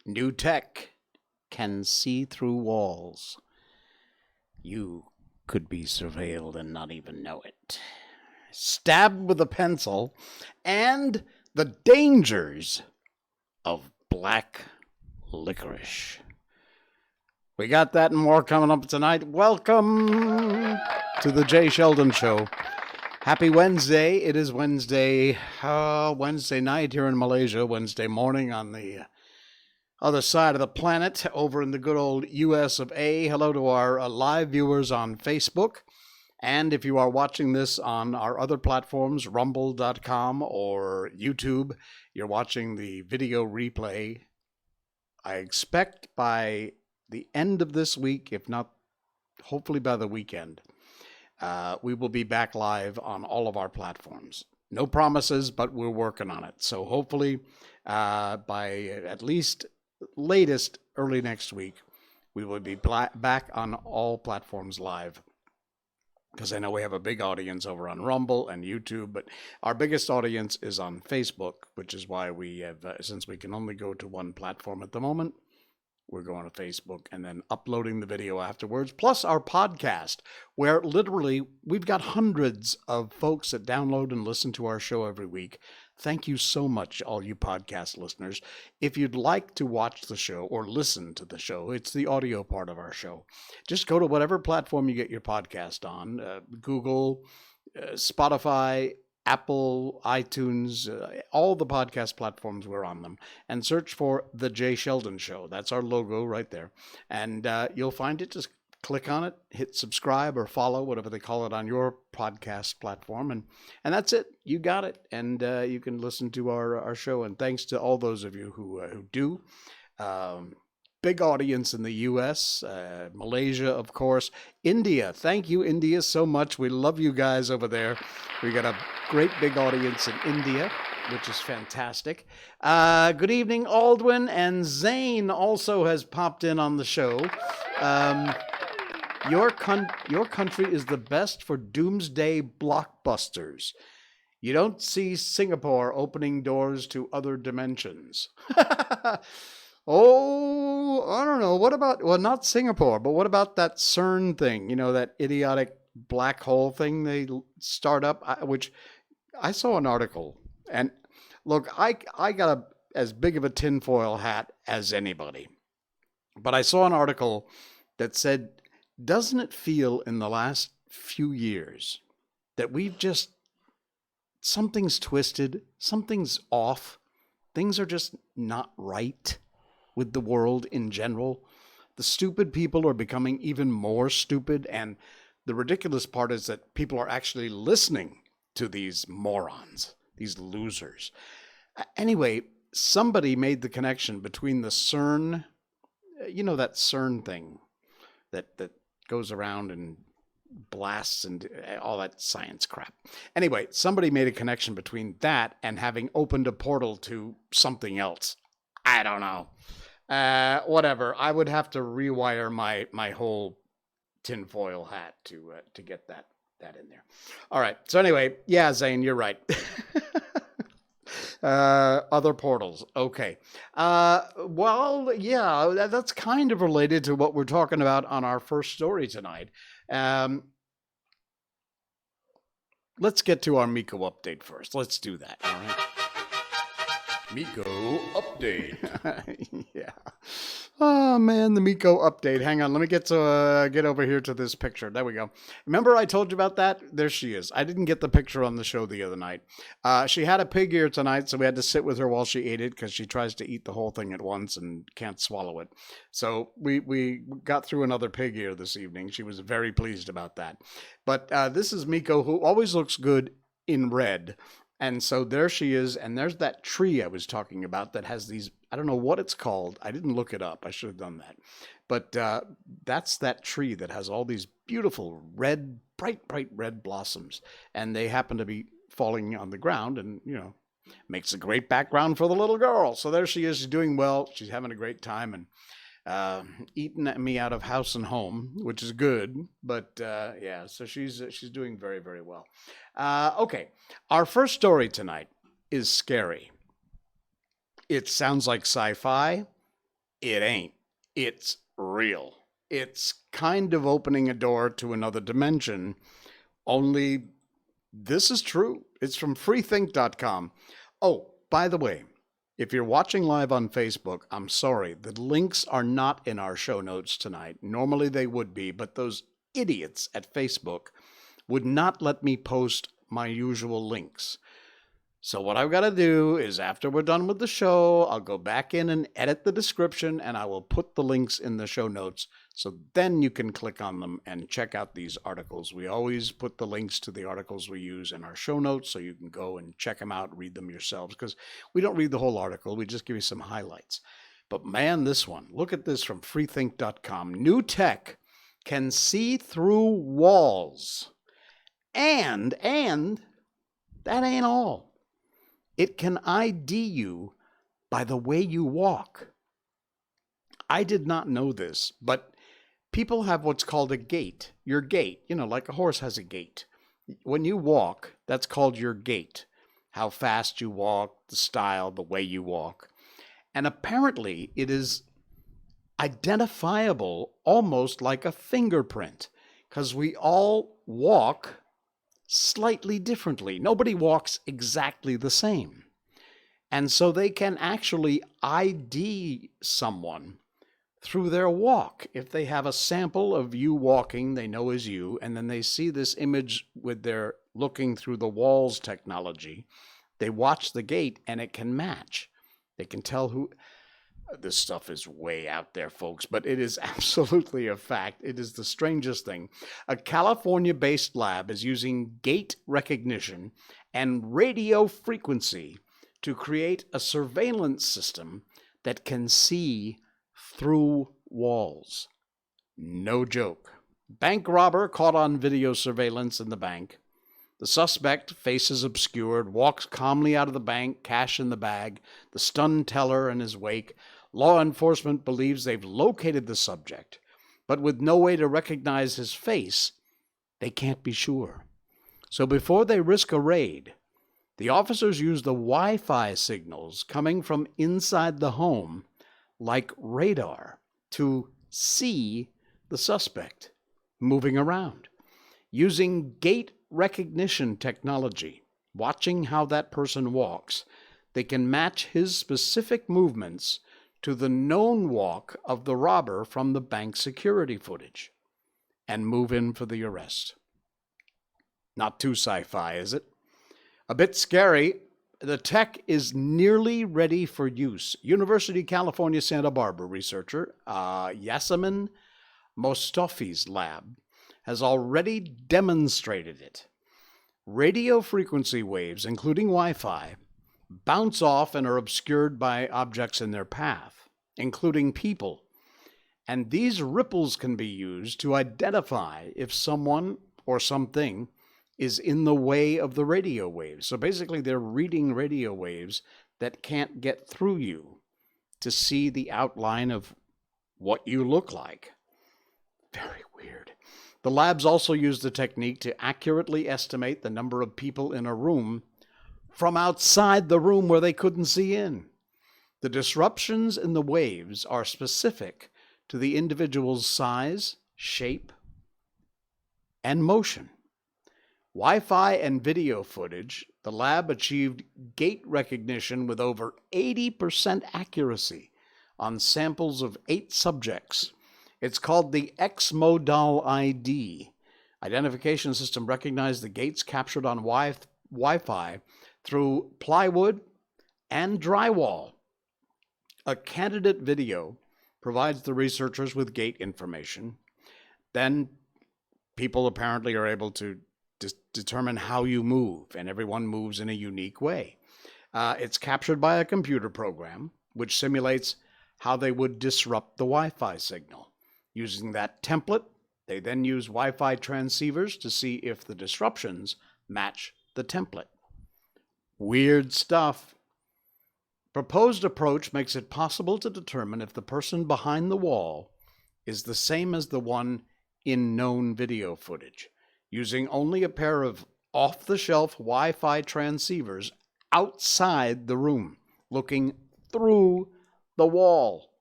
New tech can see through walls. You could be surveilled and not even know it. Stabbed with a pencil, and the dangers of black licorice. We got that and more coming up tonight. Welcome to the Jay Sheldon Show. Happy Wednesday. It is Wednesday night here in Malaysia, Wednesday morning on the other side of the planet, over in the good old US of A. Hello to our live viewers on Facebook. And if you are watching this on our other platforms, rumble.com or YouTube, you're watching the video replay. I expect by the end of this week, if not hopefully by the weekend, we will be back live on all of our platforms. No promises, but we're working on it. So hopefully by at least latest early next week, we will be back on all platforms live, because I know we have a big audience over on Rumble and YouTube, but our biggest audience is on Facebook, which is why we have, since we can only go to one platform at the moment, we're going to Facebook and then uploading the video afterwards, plus our podcast, where literally we've got hundreds of folks that download and listen to our show every week. Thank you so much, all you podcast listeners. If you'd like to watch the show or listen to the show, it's the audio part of our show. Just go to whatever platform you get your podcast on, Google, Spotify, Apple, iTunes, all the podcast platforms, we're on them, and search for The Jay Sheldon Show. That's our logo right there. And you'll find it. Just click on it, hit subscribe or follow, whatever they call it on your podcast platform. And that's it. You got it. And you can listen to our show. And thanks to all those of you who do. Big audience in the U.S., Malaysia, of course, India. Thank you, India, so much. We love you guys over there. We got a great big audience in India, which is fantastic. Good evening, Aldwin, and Zane also has popped in on the show. Your country is the best for doomsday blockbusters. You don't see Singapore opening doors to other dimensions. Oh, I don't know. What about, well, not Singapore, but what about that CERN thing? You know, that idiotic black hole thing they start up, which I saw an article. And look, I got as big of a tinfoil hat as anybody. But I saw an article that said, doesn't it feel in the last few years that something's twisted, something's off, things are just not right with the world in general? The stupid people are becoming even more stupid, and the ridiculous part is that people are actually listening to these morons, these losers. Anyway, somebody made the connection between the CERN, you know, that CERN thing that goes around and blasts and all that science crap. Anyway, somebody made a connection between that and having opened a portal to something else. I don't know. Whatever. I would have to rewire my whole tinfoil hat to get that in there. All right. So anyway, yeah, Zane, you're right. Other portals. Okay. Well, yeah, that's kind of related to what we're talking about on our first story tonight. Let's get to our Miko update first. Let's do that. All right. Miko update. Yeah. Oh man, the Miko update. Hang on, let me get over here to this picture. There we go. Remember I told you about that? There she is. I didn't get the picture on the show the other night. She had a pig ear tonight, so we had to sit with her while she ate it because she tries to eat the whole thing at once and can't swallow it. So we got through another pig ear this evening. She was very pleased about that. But this is Miko, who always looks good in red. And so there she is, and there's that tree I was talking about that has these, I don't know what it's called. I didn't look it up. I should have done that. But that's that tree that has all these beautiful red, bright red blossoms. And they happen to be falling on the ground and, you know, makes a great background for the little girl. So there she is. She's doing well. She's having a great time. And eating me out of house and home, which is good. But yeah, so she's doing very, very well. Okay, our first story tonight is scary. It sounds like sci-fi. It ain't. It's real. It's kind of opening a door to another dimension, only this is true. It's from freethink.com. Oh, by the way, if you're watching live on Facebook, I'm sorry, the links are not in our show notes tonight. Normally they would be, but those idiots at Facebook would not let me post my usual links. So what I've got to do is, after we're done with the show, I'll go back in and edit the description, and I will put the links in the show notes, so then you can click on them and check out these articles. We always put the links to the articles we use in our show notes, so you can go and check them out, read them yourselves, because we don't read the whole article. We just give you some highlights. But man, this one, look at this from freethink.com. New tech can see through walls. And that ain't all. It can ID you by the way you walk. I did not know this, but people have what's called a gait. Your gait, like a horse has a gait. When you walk, that's called your gait. How fast you walk, the style, the way you walk. And apparently it is identifiable almost like a fingerprint, because we all walk slightly differently. Nobody walks exactly the same. And so they can actually ID someone through their walk. If they have a sample of you walking, they know is you, and then they see this image with their looking through the walls technology, they watch the gait and it can match. They can tell who. This stuff is way out there, folks, but it is absolutely a fact. It is the strangest thing. A California-based lab is using gait recognition and radio frequency to create a surveillance system that can see through walls. No joke. Bank robber caught on video surveillance in the bank. The suspect, faces obscured, walks calmly out of the bank, cash in the bag, the stunned teller in his wake. Law enforcement believes they've located the subject, but with no way to recognize his face, they can't be sure. So before they risk a raid, the officers use the Wi-Fi signals coming from inside the home, like radar, to see the suspect moving around. Using gait recognition technology, watching how that person walks, they can match his specific movements to the known walk of the robber from the bank security footage and move in for the arrest. Not too sci-fi, is it? A bit scary. The tech is nearly ready for use. University of California, Santa Barbara researcher Yasemin Mostofi's lab has already demonstrated it. Radio frequency waves, including Wi-Fi, bounce off and are obscured by objects in their path, including people. And these ripples can be used to identify if someone or something is in the way of the radio waves. So basically, they're reading radio waves that can't get through you to see the outline of what you look like. Very weird. The labs also use the technique to accurately estimate the number of people in a room from outside the room where they couldn't see in. The disruptions in the waves are specific to the individual's size, shape, and motion. Wi-Fi and video footage, the lab achieved gait recognition with over 80% accuracy on samples of 8 subjects. It's called the X-Modal ID. Identification system recognized the gaits captured on Wi-Fi through plywood and drywall. A candidate video provides the researchers with gait information. Then people apparently are able to determine how you move, and everyone moves in a unique way. It's captured by a computer program, which simulates how they would disrupt the Wi-Fi signal. Using that template, they then use Wi-Fi transceivers to see if the disruptions match the template. Weird stuff. Proposed approach makes it possible to determine if the person behind the wall is the same as the one in known video footage, using only a pair of off-the-shelf Wi-Fi transceivers outside the room, looking through the wall.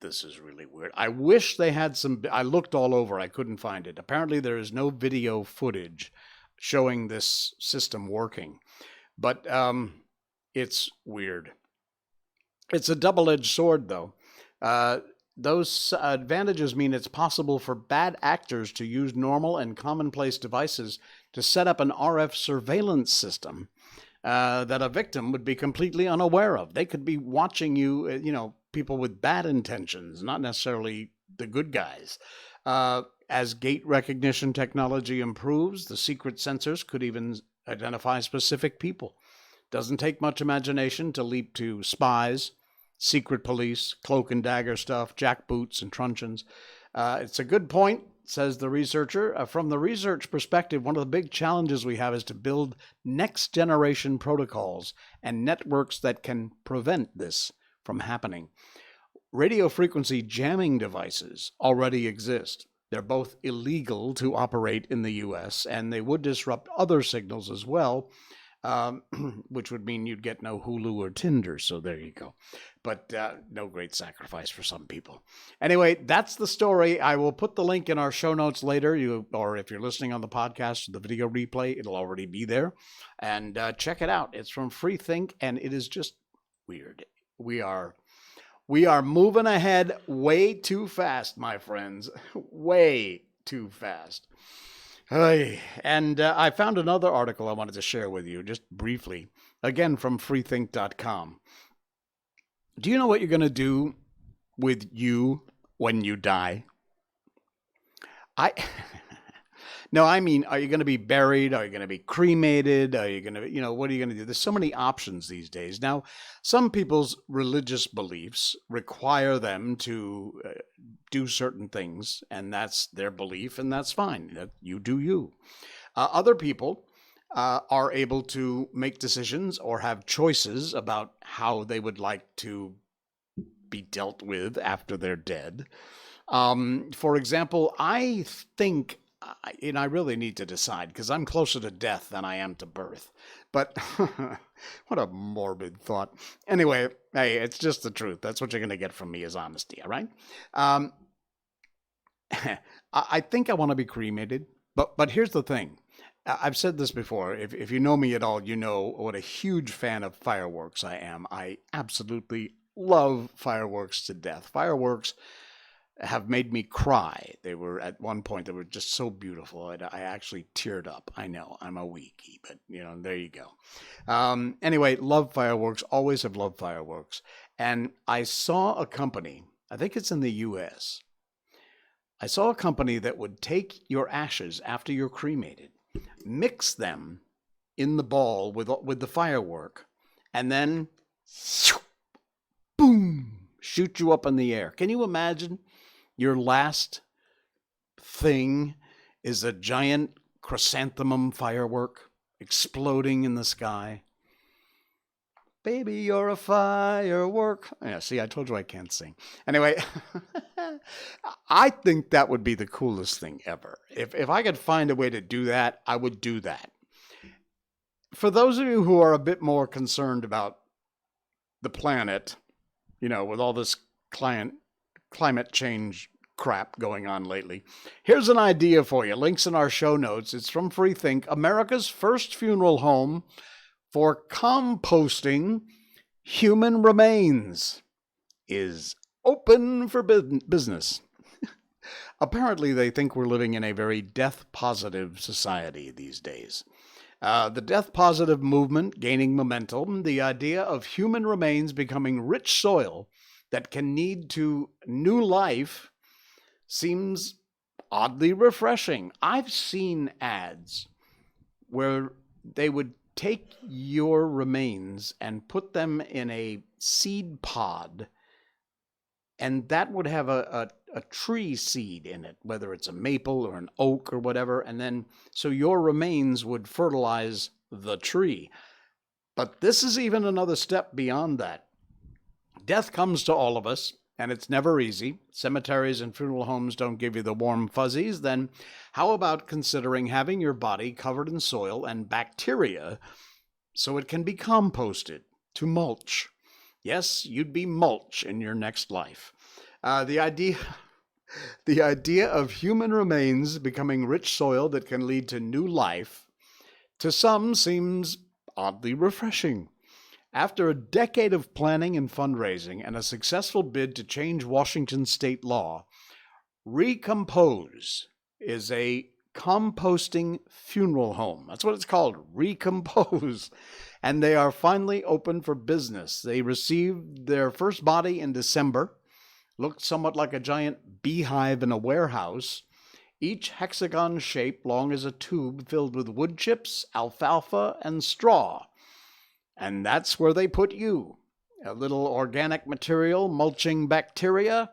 This is really weird. I wish they had some. I looked all over. I couldn't find it. Apparently, there is no video footage showing this system working. But it's weird. It's a double-edged sword, though. Those advantages mean it's possible for bad actors to use normal and commonplace devices to set up an RF surveillance system that a victim would be completely unaware of. They could be watching you, people with bad intentions, not necessarily the good guys. As gait recognition technology improves, the secret sensors could even identify specific people. Doesn't take much imagination to leap to spies, secret police, cloak and dagger stuff, jackboots and truncheons. It's a good point, says the researcher. From the research perspective, one of the big challenges we have is to build next generation protocols and networks that can prevent this from happening. Radio frequency jamming devices already exist. They're both illegal to operate in the U.S., and they would disrupt other signals as well, which would mean you'd get no Hulu or Tinder, so there you go. But no great sacrifice for some people. Anyway, that's the story. I will put the link in our show notes later, or if you're listening on the podcast, the video replay, it'll already be there. And check it out. It's from Freethink, and it is just weird. We are moving ahead way too fast, my friends. Way too fast. And I found another article I wanted to share with you, just briefly. Again, from freethink.com. Do you know what you're going to do with you when you die? No, I mean, are you going to be buried? Are you going to be cremated? Are you going to, what are you going to do? There's so many options these days. Now, some people's religious beliefs require them to do certain things, and that's their belief, and that's fine. You do you. Other people are able to make decisions or have choices about how they would like to be dealt with after they're dead. For example, I think, and I really need to decide because I'm closer to death than I am to birth. But what a morbid thought. Anyway, hey, it's just the truth. That's what you're going to get from me is honesty, all right? I think I want to be cremated, but here's the thing. I've said this before. If you know me at all, you know what a huge fan of fireworks I am. I absolutely love fireworks to death. Fireworks have made me cry. They were, at one point, they were just so beautiful. I actually teared up. I know, I'm a weakie, but, there you go. Anyway, love fireworks, always have loved fireworks. And I saw a company, I think it's in the U.S., I saw a company that would take your ashes after you're cremated, mix them in the ball with the firework, and then, boom, shoot you up in the air. Can you imagine? Your last thing is a giant chrysanthemum firework exploding in the sky. Baby, you're a firework. Yeah, see, I told you I can't sing. Anyway, I think that would be the coolest thing ever. If I could find a way to do that, I would do that. For those of you who are a bit more concerned about the planet, with all this climate change crap going on lately, here's an idea for you. Links in our show notes. It's from Freethink. America's first funeral home for composting human remains is open for business. Apparently, they think we're living in a very death-positive society these days. The death-positive movement gaining momentum, the idea of human remains becoming rich soil that can lead to new life seems oddly refreshing. I've seen ads where they would take your remains and put them in a seed pod, and that would have a tree seed in it, whether it's a maple or an oak or whatever, and then so your remains would fertilize the tree. But this is even another step beyond that. Death comes to all of us, and it's never easy. Cemeteries and funeral homes don't give you the warm fuzzies. Then how about considering having your body covered in soil and bacteria so it can be composted to mulch? Yes, you'd be mulch in your next life. The idea of human remains becoming rich soil that can lead to new life, to some seems oddly refreshing. After a decade of planning and fundraising and a successful bid to change Washington state law, Recompose is a composting funeral home. That's what it's called, Recompose. And they are finally open for business. They received their first body in December. Looked somewhat like a giant beehive in a warehouse, each hexagon shape long as a tube filled with wood chips, alfalfa, and straw. And that's where they put you. A little organic material mulching bacteria,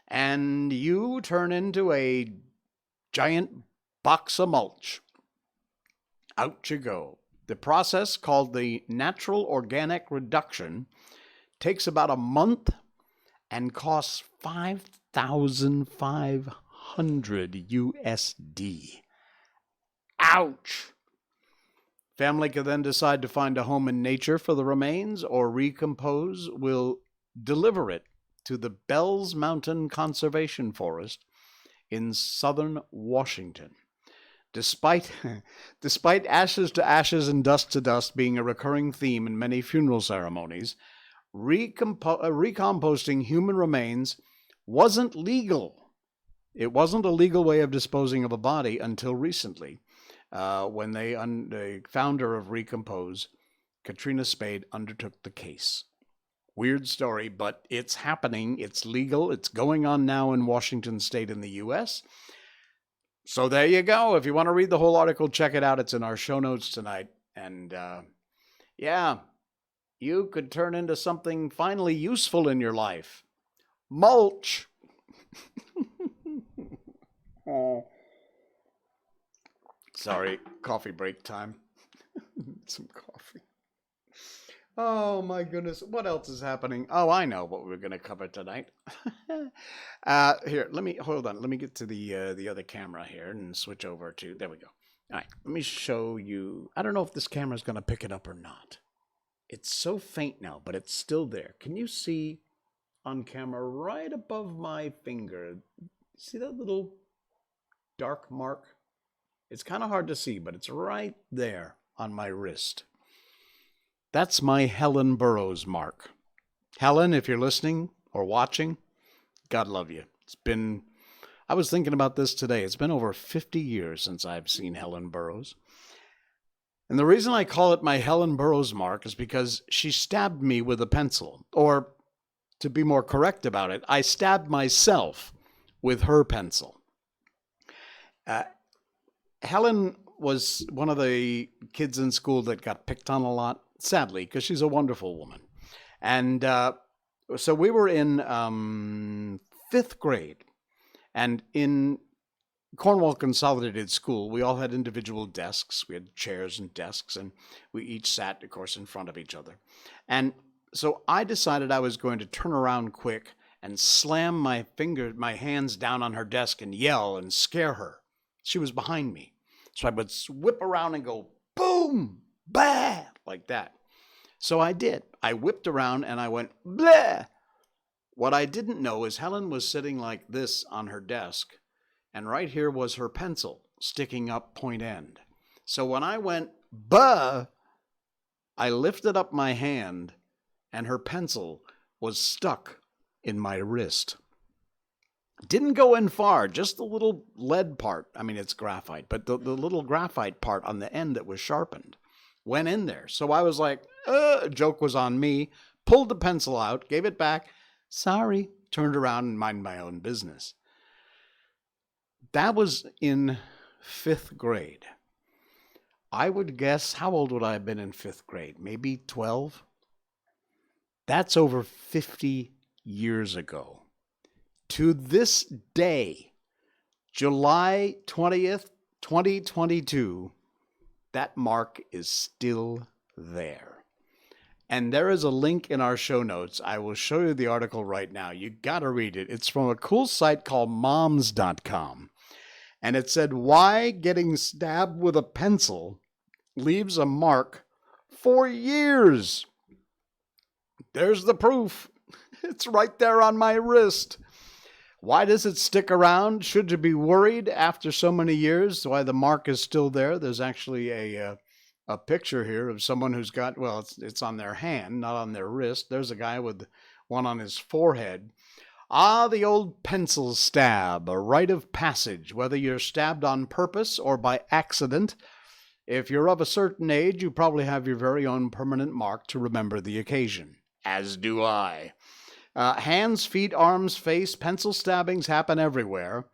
and you turn into a giant box of mulch. Out you go. The process, called the natural organic reduction, takes about a month and costs $5,500 USD. Ouch! Family can then decide to find a home in nature for the remains, or Recompose will deliver it to the Bells Mountain Conservation Forest in southern Washington. Despite ashes to ashes and dust to dust being a recurring theme in many funeral ceremonies, recomposting human remains wasn't legal. It wasn't a legal way of disposing of a body until recently, when the founder of Recompose, Katrina Spade, undertook the case. Weird story, but it's happening. It's legal. It's going on now in Washington State in the U.S. So there you go. If you want to read the whole article, check it out. It's in our show notes tonight. And yeah, you could turn into something finally useful in your life. Mulch. Oh. Sorry, coffee break time. Some coffee. Oh my goodness, what else is happening? Oh, I know what we're going to cover tonight. Here, hold on. Let me get to the other camera here and switch over to, there we go. All right, let me show you. I don't know if this camera is going to pick it up or not. It's so faint now, but it's still there. Can you see on camera right above my finger? See that little dark mark? It's kind of hard to see, but it's right there on my wrist. That's my Helen Burroughs mark. Helen, if you're listening or watching, God love you. I was thinking about this today. It's been over 50 years since I've seen Helen Burroughs. And the reason I call it my Helen Burroughs mark is because she stabbed me with a pencil. Or, to be more correct about it, I stabbed myself with her pencil. Helen was one of the kids in school that got picked on a lot, sadly, because she's a wonderful woman. And so we were in 5th grade. And in Cornwall Consolidated School, we all had individual desks. We had chairs and desks, and we each sat, of course, in front of each other. And so I decided I was going to turn around quick and slam my hands down on her desk and yell and scare her. She was behind me. So I would whip around and go, boom, bah, like that. So I did. I whipped around and I went, bleh. What I didn't know is Helen was sitting like this on her desk, and right here was her pencil sticking up point end. So when I went, bah, I lifted up my hand and her pencil was stuck in my wrist. Didn't go in far, just the little lead part. I mean, it's graphite, but the little graphite part on the end that was sharpened went in there. So I was like, joke was on me, pulled the pencil out, gave it back, sorry, turned around and minded my own business. That was in 5th grade. I would guess, how old would I have been in 5th grade? Maybe 12? That's over 50 years ago. To this day, July 20th, 2022, that mark is still there. And there is a link in our show notes. I will show you the article right now. You got to read it. It's from a cool site called moms.com. And it said, why getting stabbed with a pencil leaves a mark for years. There's the proof. It's right there on my wrist. Why does it stick around? Should you be worried after so many years why the mark is still there? There's actually a picture here of someone who's got, well, it's on their hand, not on their wrist. There's a guy with one on his forehead. Ah, the old pencil stab, a rite of passage, whether you're stabbed on purpose or by accident. If you're of a certain age, you probably have your very own permanent mark to remember the occasion. As do I. Hands, feet, arms, face, pencil stabbings happen everywhere.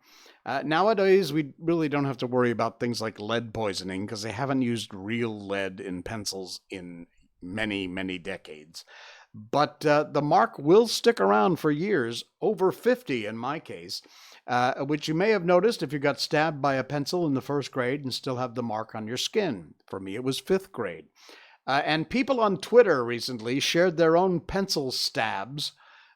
Nowadays, we really don't have to worry about things like lead poisoning because they haven't used real lead in pencils in many, many decades. But the mark will stick around for years, over 50 in my case, which you may have noticed if you got stabbed by a pencil in the first grade and still have the mark on your skin. For me, it was fifth grade. And people on Twitter recently shared their own pencil stabs.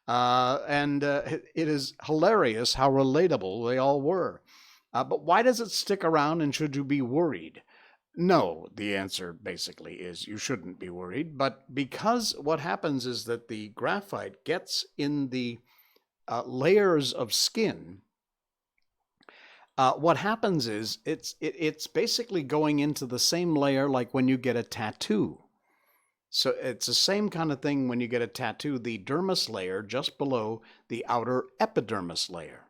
It is hilarious how relatable they all were. But why does it stick around and should you be worried? No, the answer basically is you shouldn't be worried. But because what happens is that the graphite gets in the layers of skin, what happens is it's basically going into the same layer like when you get a tattoo. So it's the same kind of thing when you get a tattoo, the dermis layer just below the outer epidermis layer.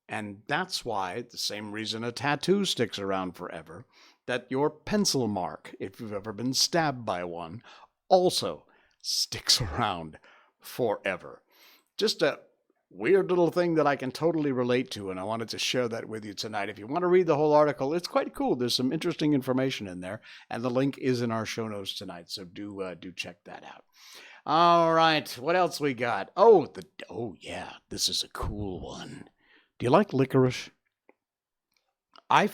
And that's why, the same reason a tattoo sticks around forever, that your pencil mark, if you've ever been stabbed by one, also sticks around forever. Just a weird little thing that I can totally relate to, and I wanted to share that with you tonight. If you want to read the whole article, it's quite cool. There's some interesting information in there, and the link is in our show notes tonight, so do check that out. All right, what else we got? Oh yeah, this is a cool one. Do you like licorice? I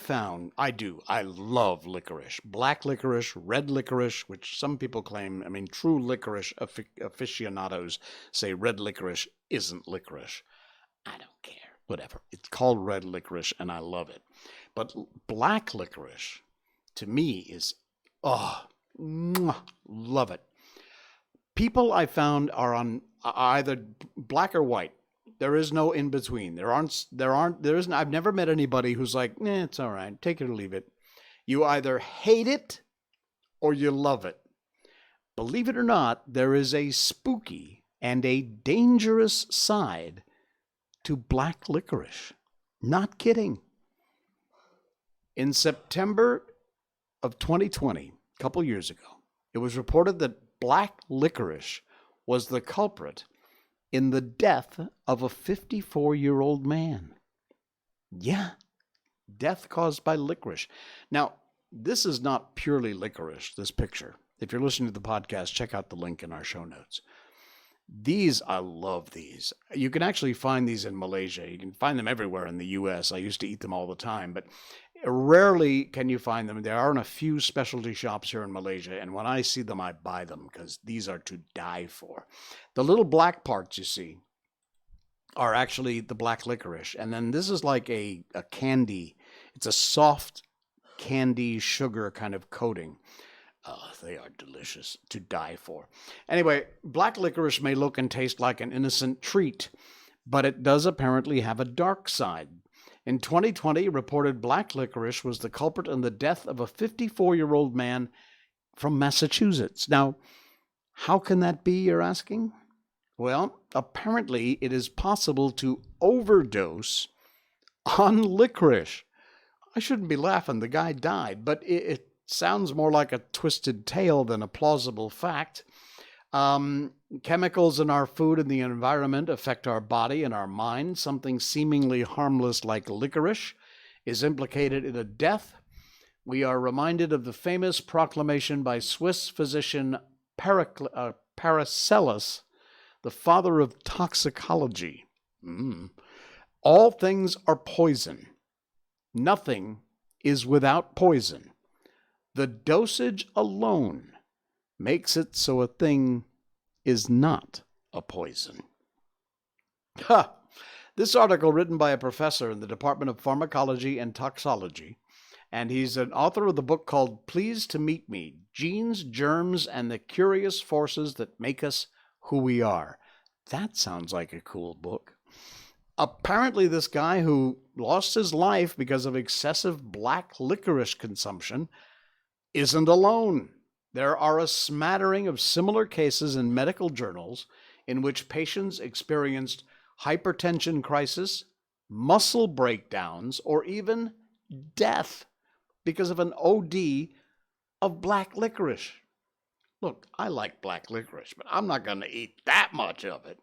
do. I love licorice. Black licorice, red licorice, which some people claim, true licorice aficionados say red licorice isn't licorice. I don't care. Whatever. It's called red licorice, and I love it. But black licorice, to me, is, love it. People I found are on either black or white. There is no in between. I've never met anybody who's like, it's all right, take it or leave it. You either hate it or you love it. Believe it or not, there is a spooky and a dangerous side to black licorice. Not kidding. In September of 2020, a couple years ago, it was reported that black licorice was the culprit in the death of a 54-year-old man. Yeah, death caused by licorice. Now, this is not purely licorice, this picture. If you're listening to the podcast, check out the link in our show notes. I love these. You can actually find these in Malaysia. You can find them everywhere in the U.S. I used to eat them all the time, but rarely can you find them. There are in a few specialty shops here in Malaysia, and when I see them, I buy them because these are to die for. The little black parts you see are actually the black licorice, and then this is like a candy. It's a soft candy sugar kind of coating. Oh, they are delicious to die for. Anyway, black licorice may look and taste like an innocent treat, but it does apparently have a dark side. In 2020, reported black licorice was the culprit in the death of a 54-year-old man from Massachusetts. Now, how can that be, you're asking? Well, apparently it is possible to overdose on licorice. I shouldn't be laughing, the guy died, but it sounds more like a twisted tale than a plausible fact. Chemicals in our food and the environment affect our body and our mind. Something seemingly harmless like licorice is implicated in a death. We are reminded of the famous proclamation by Swiss physician Paracelsus, the father of toxicology. All things are poison. Nothing is without poison. The dosage alone makes it so a thing is not a poison. Ha! This article, written by a professor in the Department of Pharmacology and Toxicology, and he's an author of the book called Pleased to Meet Me, Genes, Germs, and the Curious Forces That Make Us Who We Are. That sounds like a cool book. Apparently, this guy who lost his life because of excessive black licorice consumption isn't alone. There are a smattering of similar cases in medical journals in which patients experienced hypertension crisis, muscle breakdowns, or even death because of an OD of black licorice. Look, I like black licorice, but I'm not going to eat that much of it.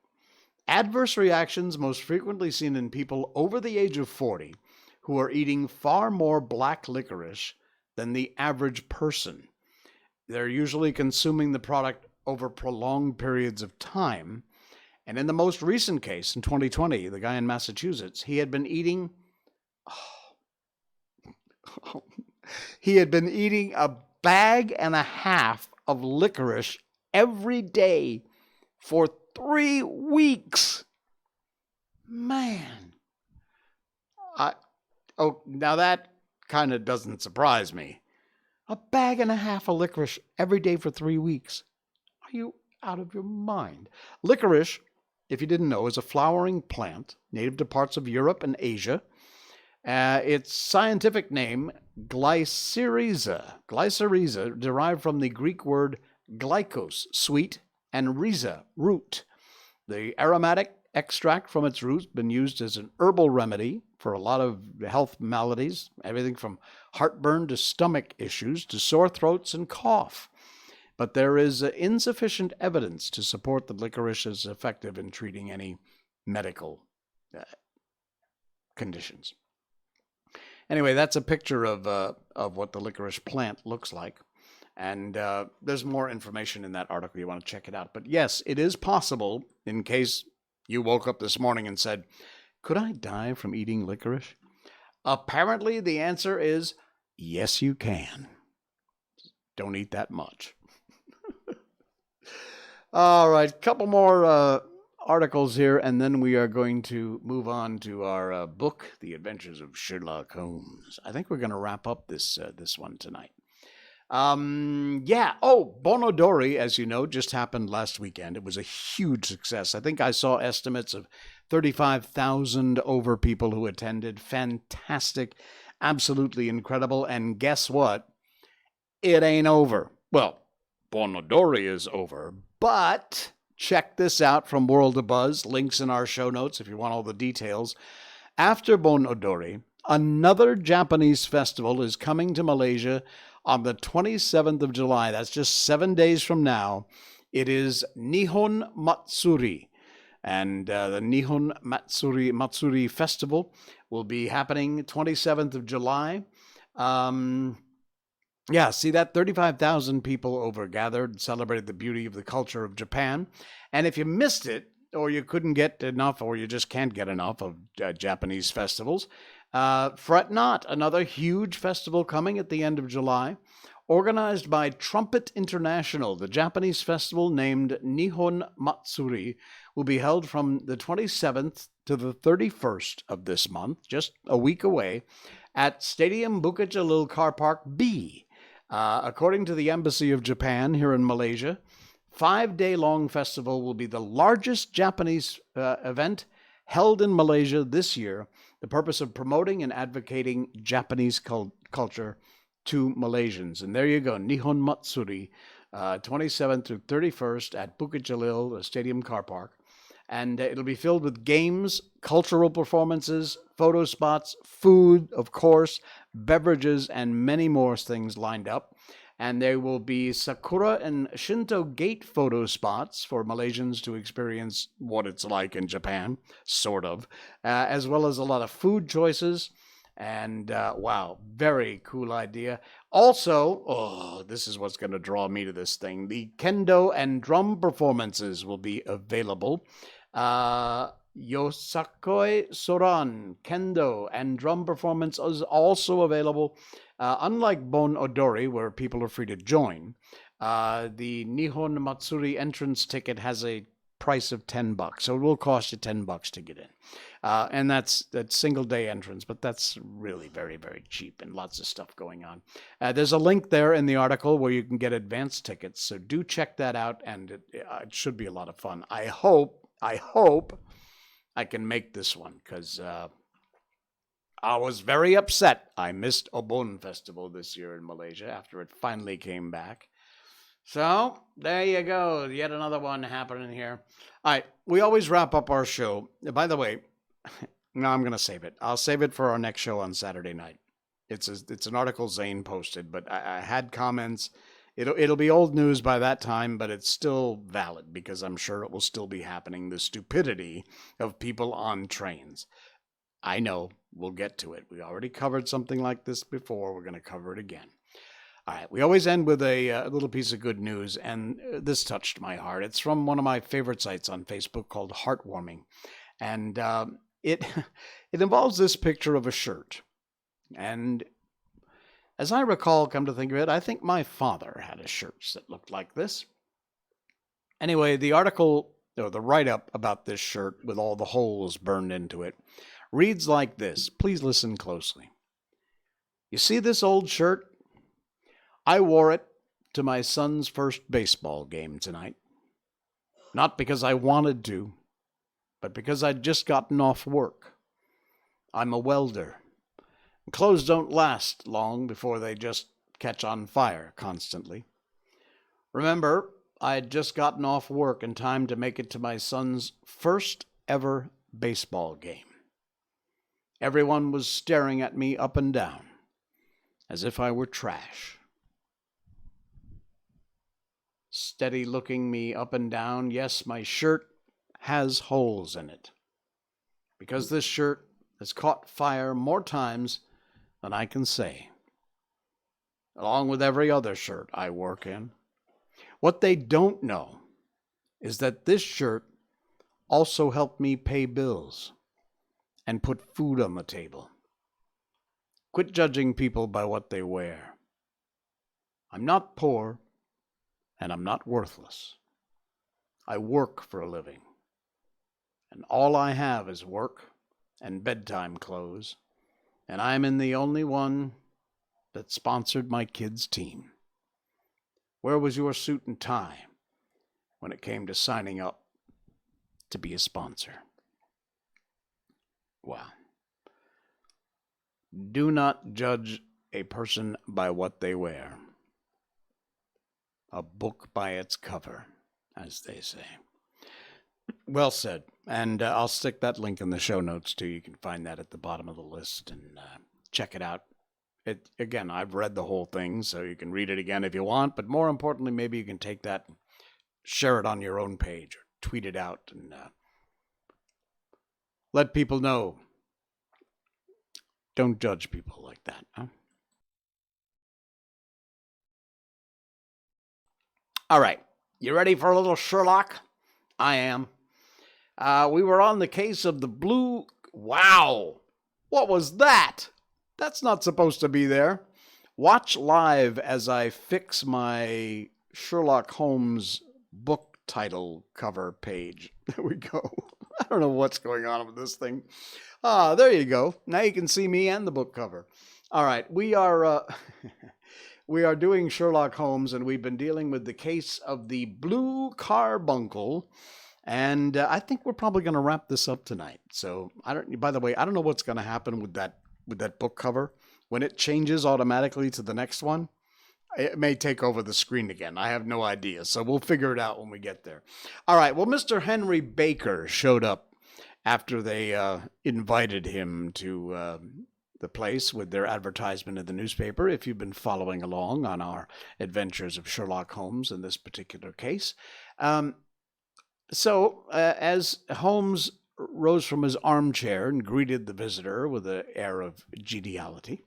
Adverse reactions most frequently seen in people over the age of 40 who are eating far more black licorice than the average person. They're usually consuming the product over prolonged periods of time. And in the most recent case, in 2020, the guy in Massachusetts, he had been eating a bag and a half of licorice every day for 3 weeks. Man. Now that kind of doesn't surprise me. A bag and a half of licorice every day for 3 weeks. Are you out of your mind? Licorice, if you didn't know, is a flowering plant native to parts of Europe and Asia. Its scientific name, Glycyrrhiza. Glycyrrhiza, derived from the Greek word glykos, sweet, and rhiza, root. The aromatic extract from its roots has been used as an herbal remedy for a lot of health maladies, everything from heartburn to stomach issues to sore throats and cough. But there is insufficient evidence to support that licorice is effective in treating any medical conditions. Anyway, that's a picture of what the licorice plant looks like. And there's more information in that article. You want to check it out. But yes, it is possible, in case you woke up this morning and said, could I die from eating licorice? Apparently, the answer is yes, you can. Don't eat that much. All right, couple more articles here, and then we are going to move on to our book, The Adventures of Sherlock Holmes. I think we're going to wrap up this one tonight. Bonodori, as you know, just happened last weekend. It was a huge success. I think I saw estimates of 35,000 over people who attended. Fantastic, absolutely incredible. And guess what? It ain't over. Well, Bonodori is over, but check this out from World of Buzz. Links in our show notes if you want all the details. After Bonodori, another Japanese festival is coming to Malaysia on the 27th of July. That's just 7 days from now. It is Nihon Matsuri. And the Nihon Matsuri Festival will be happening 27th of July. See that? 35,000 people over gathered and celebrated the beauty of the culture of Japan. And if you missed it, or you couldn't get enough, or you just can't get enough of Japanese festivals, fret not. Another huge festival coming at the end of July, organized by Trumpet International. The Japanese festival, named Nihon Matsuri, will be held from the 27th to the 31st of this month, just a week away, at Stadium Bukit Jalil Car Park B. According to the Embassy of Japan here in Malaysia, 5-day-long festival will be the largest Japanese event held in Malaysia this year, the purpose of promoting and advocating Japanese culture to Malaysians. And there you go, Nihon Matsuri, 27th through 31st at Bukit Jalil Stadium Car Park. And it'll be filled with games, cultural performances, photo spots, food, of course, beverages, and many more things lined up. And there will be Sakura and Shinto gate photo spots for Malaysians to experience what it's like in Japan, sort of, as well as a lot of food choices. And wow, very cool idea. Also, this is what's going to draw me to this thing. The kendo and drum performances will be available. Yosakoi Soran kendo and drum performance is also available. Unlike Bon Odori, where people are free to join, The Nihon Matsuri entrance ticket has a price of $10, so it will cost you $10 to get in. And that's single day entrance, but that's really very, very cheap and lots of stuff going on. There's a link there in the article where you can get advance tickets, so do check that out, and it should be a lot of fun. I hope I can make this one, because I was very upset I missed Obon Festival this year in Malaysia after it finally came back. So, there you go. Yet another one happening here. All right, we always wrap up our show. By the way, no, I'm going to save it. I'll save it for our next show on Saturday night. It's an article Zane posted, but I had comments. It'll be old news by that time, but it's still valid because I'm sure it will still be happening. The stupidity of people on trains. I know. We'll get to it. We already covered something like this before. We're going to cover it again. All right, we always end with a little piece of good news, and this touched my heart. It's from one of my favorite sites on Facebook called Heartwarming, and it involves this picture of a shirt. And as I recall, come to think of it, I think my father had a shirt that looked like this. Anyway, the article, or the write-up about this shirt with all the holes burned into it, reads like this. Please listen closely. You see this old shirt? I wore it to my son's first baseball game tonight. Not because I wanted to, but because I'd just gotten off work. I'm a welder. Clothes don't last long before they just catch on fire constantly. Remember, I had just gotten off work in time to make it to my son's first ever baseball game. Everyone was staring at me up and down, as if I were trash. Steady looking me up and down. Yes, my shirt has holes in it, because this shirt has caught fire more times than I can say, along with every other shirt I work in. What they don't know is that this shirt also helped me pay bills and put food on the table. Quit judging people by what they wear. I'm not poor, and I'm not worthless. I work for a living, and all I have is work and bedtime clothes, and I'm in the only one that sponsored my kids' team. Where was your suit and tie when it came to signing up to be a sponsor? Wow. Do not judge a person by what they wear. A book by its cover, as they say. Well said. And I'll stick that link in the show notes, too. You can find that at the bottom of the list and check it out. Again, I've read the whole thing, so you can read it again if you want. But more importantly, maybe you can take that and share it on your own page or tweet it out and let people know. Don't judge people like that, huh? All right, you ready for a little Sherlock? I am. We were on the case of the blue... Wow! What was that? That's not supposed to be there. Watch live as I fix my Sherlock Holmes book title cover page. There we go. I don't know what's going on with this thing. There you go. Now you can see me and the book cover. All right, we are... We are doing Sherlock Holmes, and we've been dealing with the case of the Blue Carbuncle, and I think we're probably going to wrap this up tonight. So, by the way, I don't know what's going to happen with that book cover. When it changes automatically to the next one, it may take over the screen again. I have no idea, so we'll figure it out when we get there. All right, well, Mr. Henry Baker showed up after they invited him to... the place with their advertisement in the newspaper, if you've been following along on our adventures of Sherlock Holmes in this particular case. So, as Holmes rose from his armchair and greeted the visitor with an air of geniality,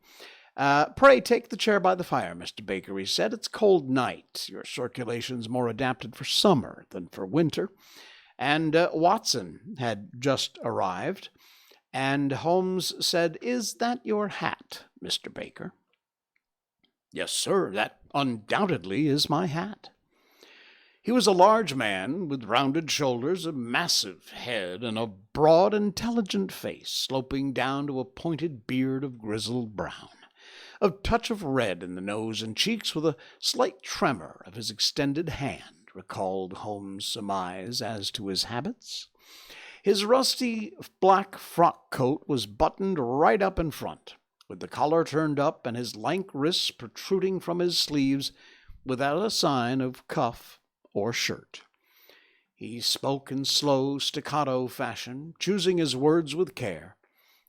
"Pray take the chair by the fire, Mr. Baker," he said. "It's a cold night. Your circulation's more adapted for summer than for winter." And Watson had just arrived. And Holmes said, "Is that your hat, Mr. Baker?" "Yes, sir. undoubtedly is my hat. He was a large man with rounded shoulders, a massive head, and a broad, intelligent face sloping down to a pointed beard of grizzled brown. A touch of red in the nose and cheeks, with a slight tremor of his extended hand, recalled Holmes' surmise as to his habits. His rusty black frock coat was buttoned right up in front, with the collar turned up and his lank wrists protruding from his sleeves without a sign of cuff or shirt. He spoke in slow, staccato fashion, choosing his words with care,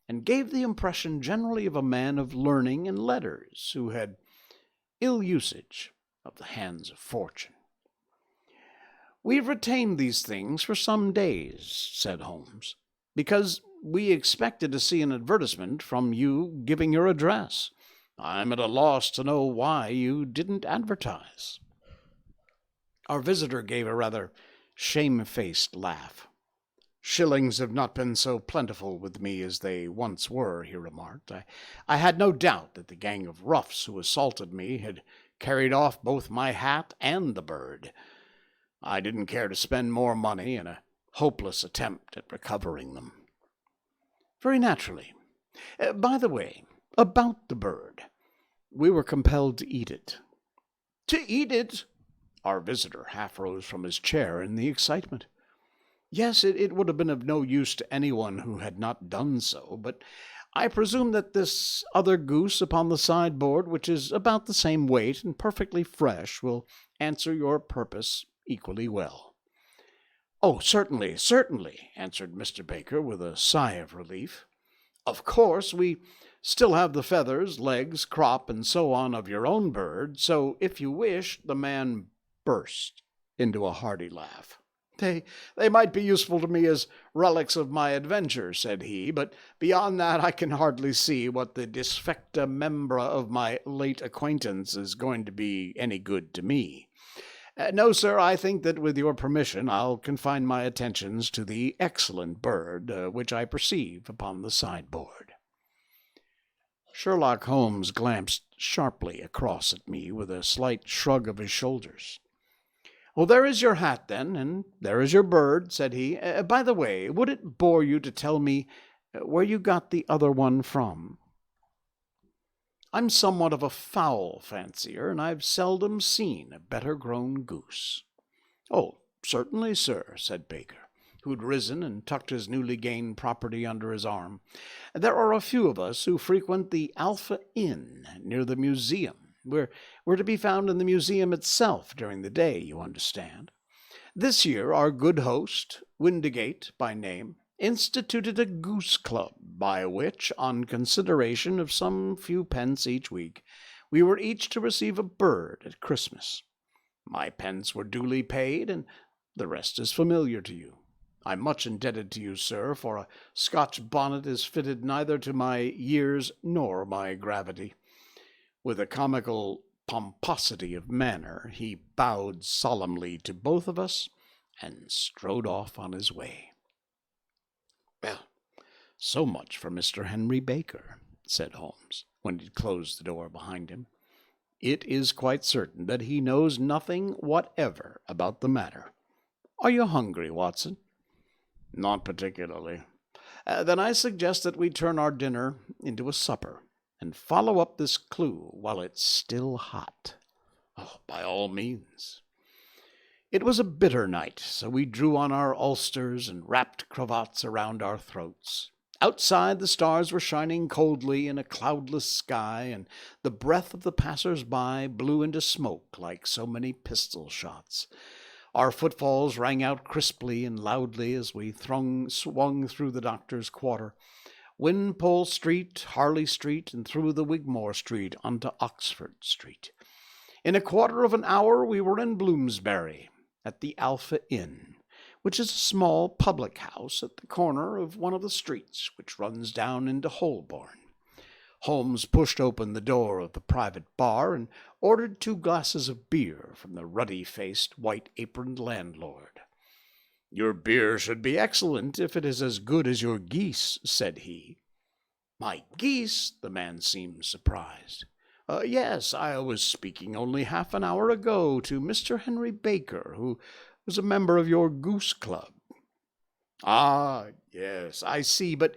and gave the impression generally of a man of learning and letters who had ill usage of the hands of fortune. "We've retained these things for some days," said Holmes, "because we expected to see an advertisement from you giving your address. I'm at a loss to know why you didn't advertise." Our visitor gave a rather shamefaced laugh. "Shillings have not been so plentiful with me as they once were," he remarked. I had no doubt that the gang of roughs who assaulted me had carried off both my hat and the bird. I didn't care to spend more money in a hopeless attempt at recovering them. "Very naturally. By the way, about the bird. We were compelled to eat it." "To eat it?" Our visitor half rose from his chair in the excitement. "Yes, it would have been of no use to anyone who had not done so, but I presume that this other goose upon the sideboard, which is about the same weight and perfectly fresh, will answer your purpose equally well." "Oh, certainly, certainly," answered Mr. Baker with a sigh of relief. "Of course, we still have the feathers, legs, crop, and so on of your own bird, so if you wish—" The man burst into a hearty laugh. They might be useful to me as relics of my adventure," said he, "but beyond that I can hardly see what the disfecta membra of my late acquaintance is going to be any good to me. No, sir, I think that with your permission I'll confine my attentions to the excellent bird which I perceive upon the sideboard." Sherlock Holmes glanced sharply across at me with a slight shrug of his shoulders. "Well, there is your hat, then, and there is your bird," said he. "By the way, would it bore you to tell me where you got the other one from? I'm somewhat of a fowl fancier, and I've seldom seen a better-grown goose." "Oh, certainly, sir," said Baker, who had risen and tucked his newly gained property under his arm. "There are a few of us who frequent the Alpha Inn near the museum. We're to be found in the museum itself during the day, you understand. This year our good host, Windigate by name, instituted a goose club, by which, on consideration of some few pence each week, we were each to receive a bird at Christmas. My pence were duly paid, and the rest is familiar to you. I'm much indebted to you, sir, for a Scotch bonnet is fitted neither to my years nor my gravity." With a comical pomposity of manner, he bowed solemnly to both of us and strode off on his way. "Well, so much for Mr. Henry Baker," said Holmes, when he had closed the door behind him. "It is quite certain that he knows nothing whatever about the matter. Are you hungry, Watson?" "Not particularly." Then I suggest that we turn our dinner into a supper, and follow up this clue while it's still hot." "Oh, by all means." It was a bitter night, so we drew on our ulsters and wrapped cravats around our throats. Outside, the stars were shining coldly in a cloudless sky, and the breath of the passers-by blew into smoke like so many pistol shots. Our footfalls rang out crisply and loudly as we swung through the doctor's quarter, Wimpole Street, Harley Street, and through the Wigmore Street onto Oxford Street. In a quarter of an hour we were in Bloomsbury, at the Alpha Inn, which is a small public house at the corner of one of the streets which runs down into Holborn. Holmes pushed open the door of the private bar and ordered 2 glasses of beer from the ruddy-faced, white-aproned landlord. "Your beer should be excellent if it is as good as your geese," said he. "My geese?" The man seemed surprised. Yes, I was speaking only half an hour ago to Mr. Henry Baker, who was a member of your goose club. Ah, yes, I see, but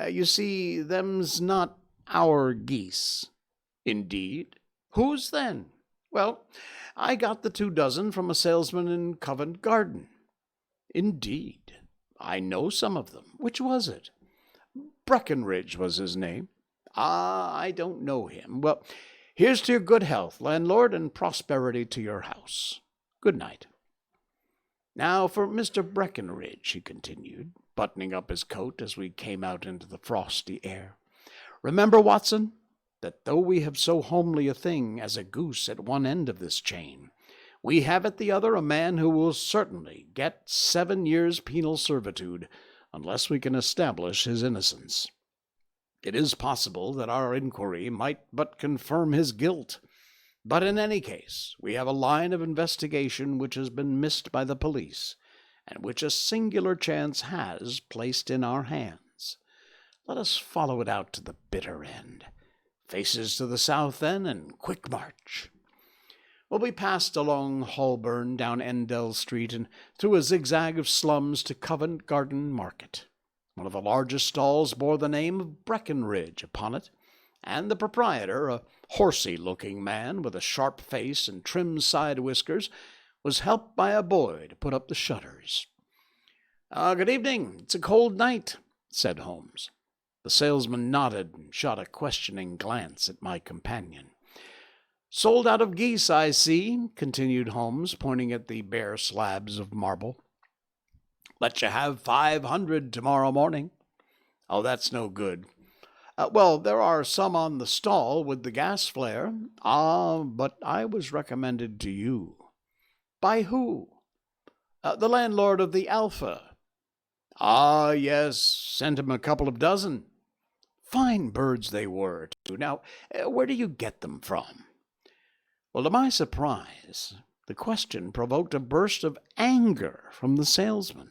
you see, them's not our geese. Indeed? Whose then? Well, I got the 2 dozen from a salesman in Covent Garden. Indeed? I know some of them. Which was it? Breckenridge was his name. Ah, I don't know him. Well, here's to your good health, landlord, and prosperity to your house. Good night. Now for Mr. Breckenridge, he continued, buttoning up his coat as we came out into the frosty air. Remember, Watson, that though we have so homely a thing as a goose at one end of this chain, we have at the other a man who will certainly get 7 years' penal servitude unless we can establish his innocence. It is possible that our inquiry might but confirm his guilt, but in any case we have a line of investigation which has been missed by the police, and which a singular chance has placed in our hands. Let us follow it out to the bitter end. Faces to the south, then, and quick march. Well, we passed along Holborn, down Endell Street, and through a zigzag of slums to Covent Garden Market. One of the largest stalls bore the name of Breckenridge upon it, and the proprietor, a horsey-looking man with a sharp face and trim side whiskers, was helped by a boy to put up the shutters. Good evening. It's a cold night, said Holmes. The salesman nodded and shot a questioning glance at my companion. Sold out of geese, I see, continued Holmes, pointing at the bare slabs of marble. Let you have 500 tomorrow morning. Oh, that's no good. Well, there are some on the stall with the gas flare. Ah, but I was recommended to you. By who? The landlord of the Alpha. Ah, yes, sent him a couple of dozen. Fine birds they were, too. Now, where do you get them from? Well, to my surprise, the question provoked a burst of anger from the salesman.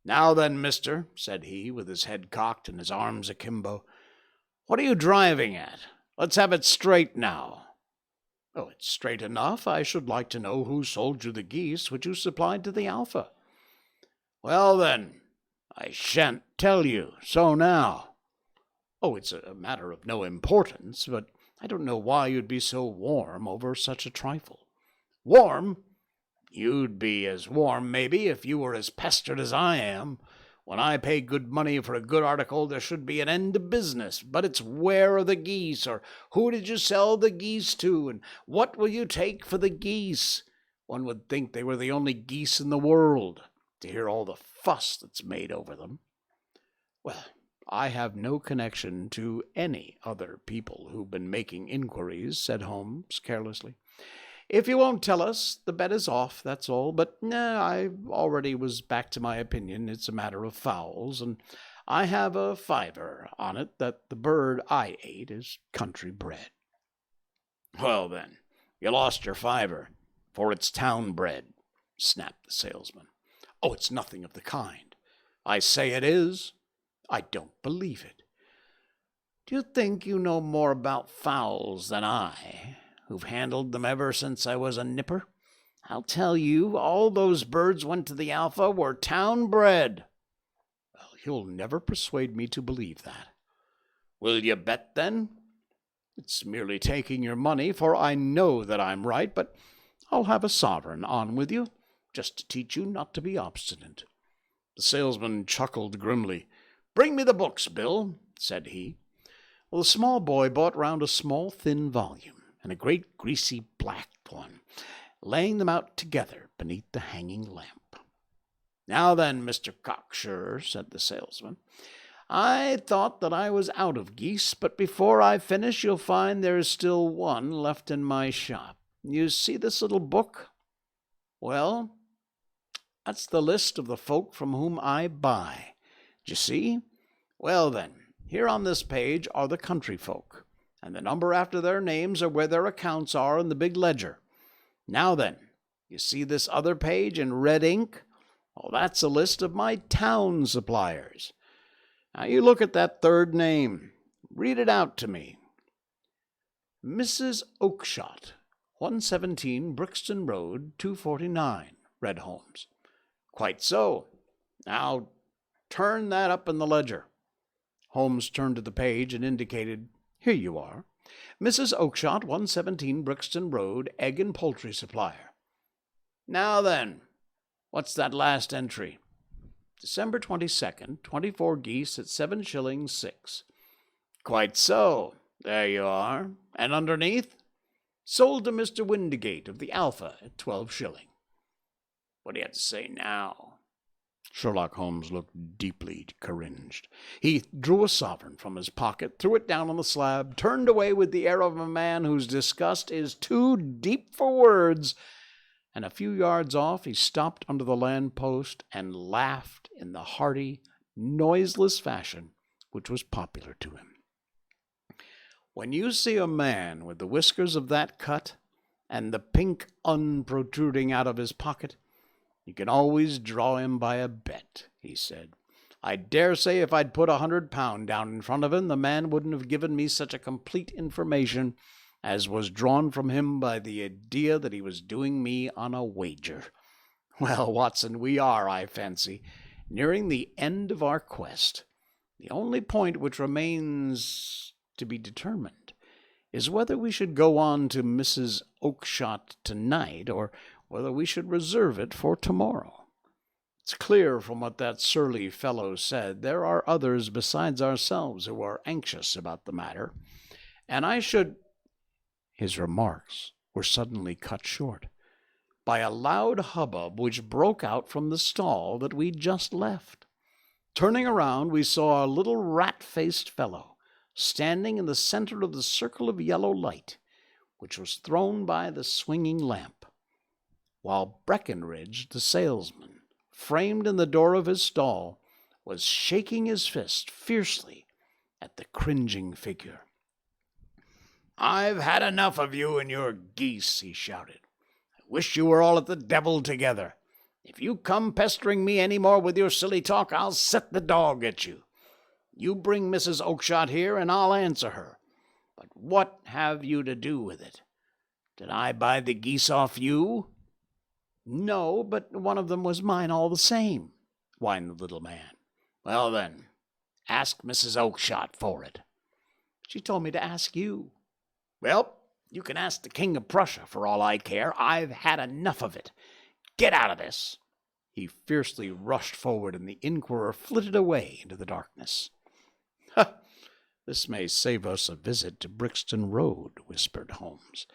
Now then, mister, said he, with his head cocked and his arms akimbo, what are you driving at? Let's have it straight now. Oh, it's straight enough. I should like to know who sold you the geese which you supplied to the Alpha. Well, then, I shan't tell you. So now. Oh, it's a matter of no importance, but I don't know why you'd be so warm over such a trifle. Warm? You'd be as warm, maybe, if you were as pestered as I am. When I pay good money for a good article, there should be an end to business. But it's where are the geese, or who did you sell the geese to, and what will you take for the geese? One would think they were the only geese in the world, to hear all the fuss that's made over them. Well, I have no connection to any other people who've been making inquiries, said Holmes carelessly. If you won't tell us, the bet is off, that's all. But I already was back to my opinion. It's a matter of fowls, and I have a fiver on it that the bird I ate is country bred. Well, then, you lost your fiver, for it's town bred, snapped the salesman. Oh, it's nothing of the kind. I say it is. I don't believe it. Do you think you know more about fowls than I, who've handled them ever since I was a nipper? I'll tell you, all those birds went to the Alpha were town bred. Well, you'll never persuade me to believe that. Will you bet, then? It's merely taking your money, for I know that I'm right, but I'll have a sovereign on with you, just to teach you not to be obstinate. The salesman chuckled grimly. Bring me the books, Bill, said he. Well, the small boy brought round a small, thin volume, and a great greasy black one, laying them out together beneath the hanging lamp. Now then, Mr. Cocksure, said the salesman, I thought that I was out of geese, but before I finish you'll find there is still one left in my shop. You see this little book? Well, that's the list of the folk from whom I buy. D'ye see? Well, then, here on this page are the country folk, and the number after their names are where their accounts are in the big ledger. Now then, you see this other page in red ink? Well, that's a list of my town suppliers. Now you look at that third name. Read it out to me. Mrs. Oakshott, 117 Brixton Road, 249, read Holmes. Quite so. Now, turn that up in the ledger. Holmes turned to the page and indicated, Here you are. Mrs. Oakshott, 117 Brixton Road, egg and poultry supplier. Now then, what's that last entry? December 22nd, 24 geese at 7 shillings 6. Quite so. There you are. And underneath? Sold to Mr. Windigate of the Alpha at 12 shilling. What do you have to say now? Sherlock Holmes looked deeply cringed. He drew a sovereign from his pocket, threw it down on the slab, turned away with the air of a man whose disgust is too deep for words, and a few yards off he stopped under the lamp-post and laughed in the hearty, noiseless fashion which was popular to him. When you see a man with the whiskers of that cut and the pink protruding out of his pocket, you can always draw him by a bet, he said. I dare say if I'd put £100 down in front of him, the man wouldn't have given me such a complete information as was drawn from him by the idea that he was doing me on a wager. Well, Watson, we are, I fancy, nearing the end of our quest. The only point which remains to be determined is whether we should go on to Mrs. Oakshott tonight, or whether we should reserve it for tomorrow. It's clear from what that surly fellow said there are others besides ourselves who are anxious about the matter, and I should... His remarks were suddenly cut short by a loud hubbub which broke out from the stall that we'd just left. Turning around, we saw a little rat-faced fellow standing in the center of the circle of yellow light, which was thrown by the swinging lamp, while Breckenridge, the salesman, framed in the door of his stall, was shaking his fist fiercely at the cringing figure. I've had enough of you and your geese, he shouted. I wish you were all at the devil together. If you come pestering me any more with your silly talk, I'll set the dog at you. You bring Mrs. Oakshott here, and I'll answer her. But what have you to do with it? Did I buy the geese off you? No, but one of them was mine all the same, whined the little man. Well then, ask Mrs. Oakshott for it. She told me to ask you. Well, you can ask the King of Prussia for all I care. I've had enough of it. Get out of this. He fiercely rushed forward, and the inquirer flitted away into the darkness. Ha! This may save us a visit to Brixton Road, whispered Holmes.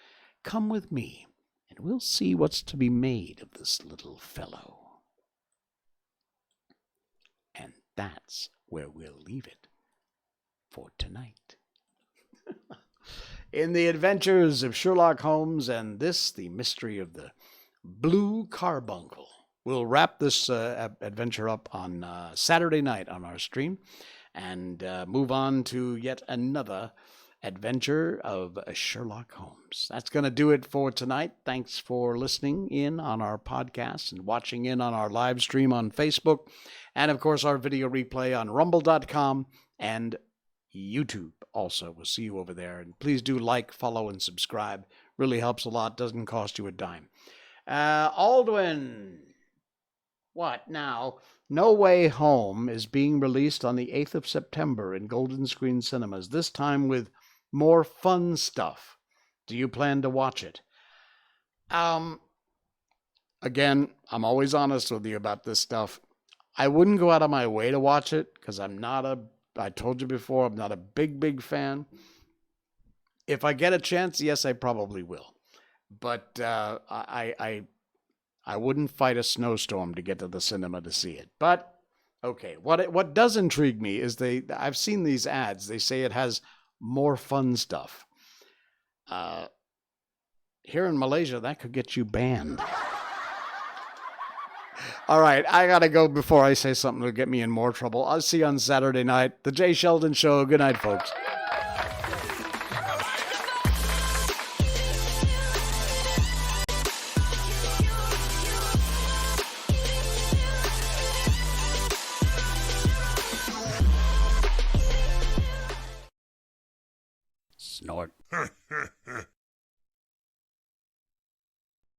Come with me, and we'll see what's to be made of this little fellow. And that's where we'll leave it for tonight. In the adventures of Sherlock Holmes and this, the mystery of the Blue Carbuncle. We'll wrap this adventure up on Saturday night on our stream and move on to yet another adventure of Sherlock Holmes. That's going to do it for tonight. Thanks for listening in on our podcast and watching in on our live stream on Facebook, and of course our video replay on rumble.com and YouTube also. We'll see you over there. And please do like, follow, and subscribe. Really helps a lot. Doesn't cost you a dime. Aldwin. What now? No Way Home is being released on the 8th of September in Golden Screen Cinemas, this time with more fun stuff. Do you plan to watch it? Again, I'm always honest with you about this stuff. I wouldn't go out of my way to watch it because I told you before, I'm not a big fan. If I get a chance, yes, I probably will. But I wouldn't fight a snowstorm to get to the cinema to see it. But okay, what does intrigue me is I've seen these ads. They say it has more fun stuff. Here in Malaysia, that could get you banned. All right, I got to go before I say something that'll get me in more trouble. I'll see you on Saturday night. The Jay Sheldon Show. Good night, folks.